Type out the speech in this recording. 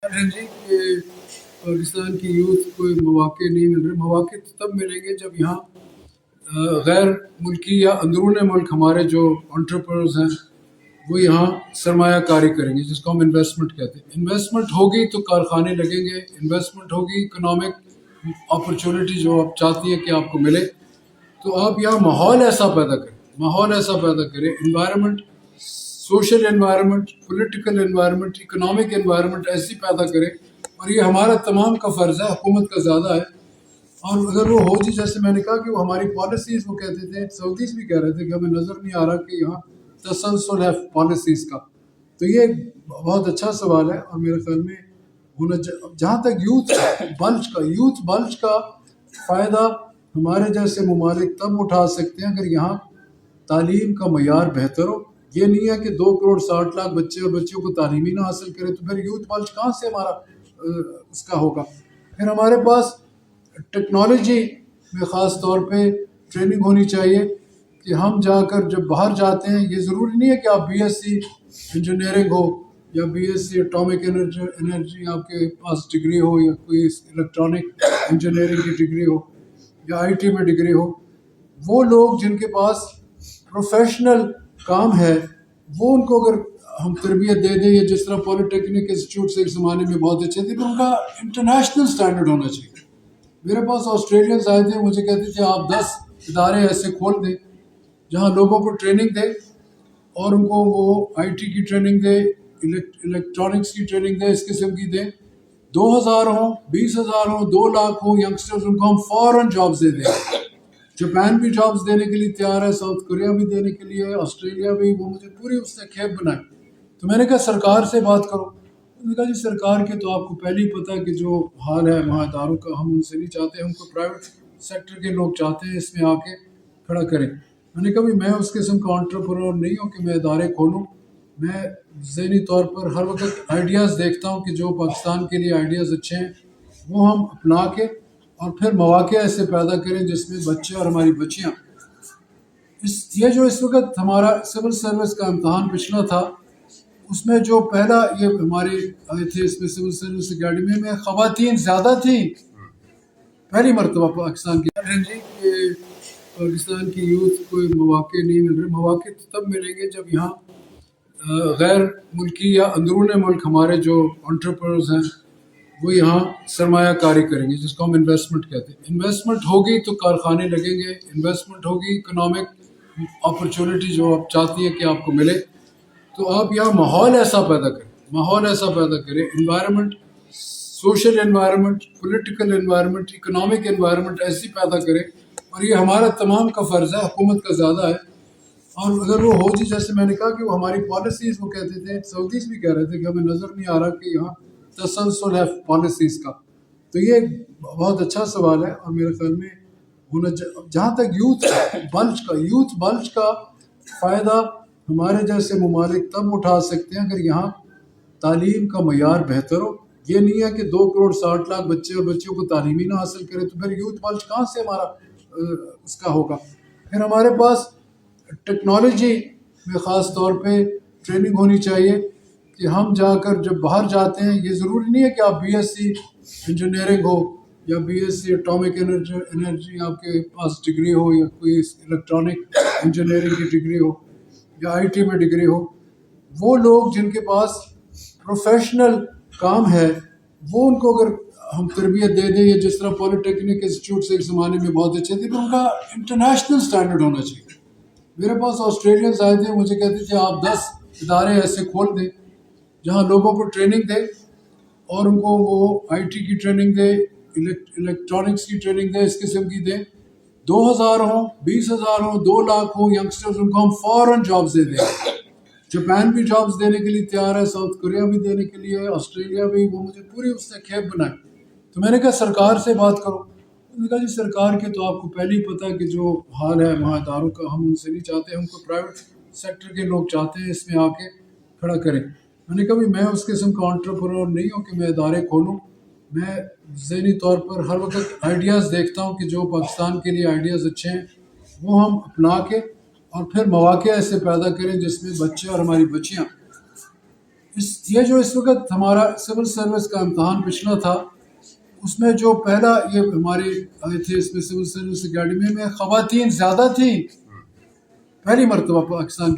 जी कि पाकिस्तान की यूथ को मौक़े नहीं मिल रहे। मौक़े तब मिलेंगे जब यहाँ गैर मुल्की या अंदरून मुल्क हमारे जो एंटरप्रेन्योर्स हैं वो यहाँ सरमाया कारी करेंगे, जिसको हम इन्वेस्टमेंट कहते हैं। इन्वेस्टमेंट होगी तो कारखाने लगेंगे, इन्वेस्टमेंट होगी, इकोनॉमिक अपॉर्चुनिटी जो आप चाहती हैं कि आपको मिले, तो आप यहाँ माहौल ऐसा पैदा करें, माहौल ऐसा पैदा करें, environment, social environment, political environment, economic environment ऐसी पैदा करें। और ये हमारा तमाम का फ़र्ज़ है, हुकूमत का ज़्यादा है। और अगर वो हो जी, जैसे मैंने कहा कि वो हमारी पॉलिसीज़, वो कहते थे, सऊदीज़ भी कह रहे थे कि हमें नज़र नहीं आ रहा कि यहाँ तसलसल है पॉलिसीज़ का। तो ये बहुत अच्छा सवाल है और मेरे ख्याल में होना जहाँ तक यूथ बल्ज का फ़ायदा हमारे जैसे ममालिक तब उठा सकते हैं अगर यहाँ तालीम का मयार बेहतर हो। ये नहीं है कि 2 करोड़ 60 लाख बच्चे और बच्चियों को तालीम ही ना हासिल करें, तो फिर यूथ बल्ज कहाँ से हमारा उसका होगा। फिर हमारे पास टेक्नोलॉजी में ख़ास तौर पे ट्रेनिंग होनी चाहिए कि हम जाकर जब बाहर जाते हैं, ये ज़रूरी नहीं है कि आप बीएससी इंजीनियरिंग हो या बीएससी एटॉमिक एनर्जी आपके पास डिग्री हो या कोई इलेक्ट्रॉनिक इंजीनियरिंग की डिग्री हो या आईटी में डिग्री हो। वो लोग जिनके पास प्रोफेशनल काम है, वो उनको अगर हम तरबियत दे दें, या जिस तरह पॉलिटेक्निक इंस्टीट्यूट से एक ज़माने में बहुत अच्छे थे, तो उनका इंटरनेशनल स्टैंडर्ड होना चाहिए। मेरे पास ऑस्ट्रेलियंस आए थे, मुझे कहते थे आप 10 इदारे ऐसे खोल दें जहाँ लोगों को ट्रेनिंग दे और उनको वो आईटी की ट्रेनिंग दे, इलेक्ट्रॉनिक्स की ट्रेनिंग दे, इस किस्म की दे। 2000 हो, 20,000 हो, 2 लाख हो यंगस्टर्स, उनको हम फ़ौरन जॉब्स दे दें। जापान भी जॉब्स देने के लिए तैयार है, साउथ कोरिया भी देने के लिए, ऑस्ट्रेलिया भी। वो मुझे पूरी उसने खेप बनाई। तो मैंने कहा सरकार से बात करो। उन्होंने कहा जी सरकार के तो आपको पहले ही पता है कि जो हाल है वहाँ इदारों का, हम उनसे नहीं चाहते, हमको प्राइवेट सेक्टर के लोग चाहते हैं इसमें आके खड़ा करें। मैंने कहा मैं उस किस्म का एंटरप्रेन्योर नहीं हूँ कि मैं इदारे खोलूँ। मैं ज़हनी तौर पर हर वक्त आइडियाज़ देखता हूँ कि जो पाकिस्तान के लिए आइडियाज़ अच्छे हैं वो हम अपना के और फिर मौक़े ऐसे पैदा करें जिसमें बच्चे और हमारी बच्चियाँ ये जो इस वक्त हमारा सिविल सर्विस का इम्तहान पिछला था, उसमें जो पहला ये हमारे आए थे, इसमें सिविल सर्विस अकेडमी में ख़वातीन ज़्यादा थी। पहली मरतबा पाकिस्तान की जी कि पाकिस्तान की यूथ को मौक़े नहीं मिल रहे। मौक़े तब मिलेंगे जब यहाँ गैर मुल्की या अंदरून मुल्क हमारे जो एंटरप्रेन्योर्स हैं वो यहाँ सरमाया कारी करेंगे, जिसको हम इन्वेस्टमेंट कहते हैं। इन्वेस्टमेंट होगी तो कारखाने लगेंगे, इन्वेस्टमेंट होगी, इकोनॉमिक अपॉर्चुनिटी जो आप चाहती हैं कि आपको मिले, तो आप यहाँ माहौल ऐसा पैदा करें, माहौल ऐसा पैदा करें, environment, social environment, political environment, economic environment ऐसी पैदा करें। और ये हमारा तमाम का फ़र्ज़ है, हुकूमत का ज़्यादा है। और अगर वो हो जी, जैसे मैंने कहा कि वो हमारी पॉलिसीज़, वो कहते थे, सऊदीज़ भी कह रहे थे कि हमें नज़र नहीं आ रहा कि यहाँ तसलसल है पॉलिसीज़ का। तो ये बहुत अच्छा सवाल है और मेरे ख्याल में होना जहाँ तक यूथ बल्ज का फ़ायदा हमारे जैसे ममालिक तब उठा सकते हैं अगर यहाँ तालीम का मयार बेहतर हो। ये नहीं है कि 2 करोड़ 60 लाख बच्चे और बच्चियों को तालीम ही ना हासिल करें, तो फिर यूथ बल्ज कहाँ से हमारा उसका होगा। फिर हमारे पास टेक्नोलॉजी में ख़ास तौर पे ट्रेनिंग होनी चाहिए कि हम जाकर जब बाहर जाते हैं, ये ज़रूरी नहीं है कि आप बीएससी इंजीनियरिंग हो या बीएससी एटॉमिक एनर्जी आपके पास डिग्री हो या कोई इलेक्ट्रॉनिक इंजीनियरिंग की डिग्री हो या आईटी में डिग्री हो। वो लोग जिनके पास प्रोफेशनल काम है, वो उनको अगर हम तरबियत दे दें, या जिस तरह पॉलिटेक्निक इंस्टीट्यूट से एक ज़माने में बहुत अच्छे थे, तो उनका इंटरनेशनल स्टैंडर्ड होना चाहिए। मेरे पास ऑस्ट्रेलियंस आए थे, मुझे कहते थे आप 10 इदारे ऐसे खोल दें जहाँ लोगों को ट्रेनिंग दे और उनको वो आईटी की ट्रेनिंग दे, इलेक्ट्रॉनिक्स की ट्रेनिंग दे, इस किस्म की दे। 2000 हो, 20,000 हो, 2 लाख हो यंगस्टर्स, उनको हम फ़ौरन जॉब्स दे दें। जापान भी जॉब्स देने के लिए तैयार है, साउथ कोरिया भी देने के लिए, ऑस्ट्रेलिया भी। वो मुझे पूरी उसने खेप बनाई। तो मैंने कहा सरकार से बात करो। उन्होंने कहा जी सरकार के तो आपको पहले ही पता है कि जो हाल है वहाँ इदारों का, हम उनसे नहीं चाहते, हमको प्राइवेट सेक्टर के लोग चाहते हैं इसमें आके खड़ा करें। मैंने कहा मैं उस किस्म का एंटरप्रेन्योर नहीं हूँ कि मैं इदारे खोलूँ। मैं ज़हनी तौर पर हर वक्त आइडियाज़ देखता हूँ कि जो पाकिस्तान के लिए आइडियाज़ अच्छे हैं वो हम अपना के और फिर मौक़े ऐसे पैदा करें जिसमें बच्चे और हमारी बच्चियाँ یہ جو اس وقت ہمارا سول سروس کا امتحان پچھلا تھا، اس میں جو پہلا یہ ہمارے آئے تھے اس میں سول سروس اکیڈمی میں خواتین زیادہ تھیں، پہلی مرتبہ پاکستان کی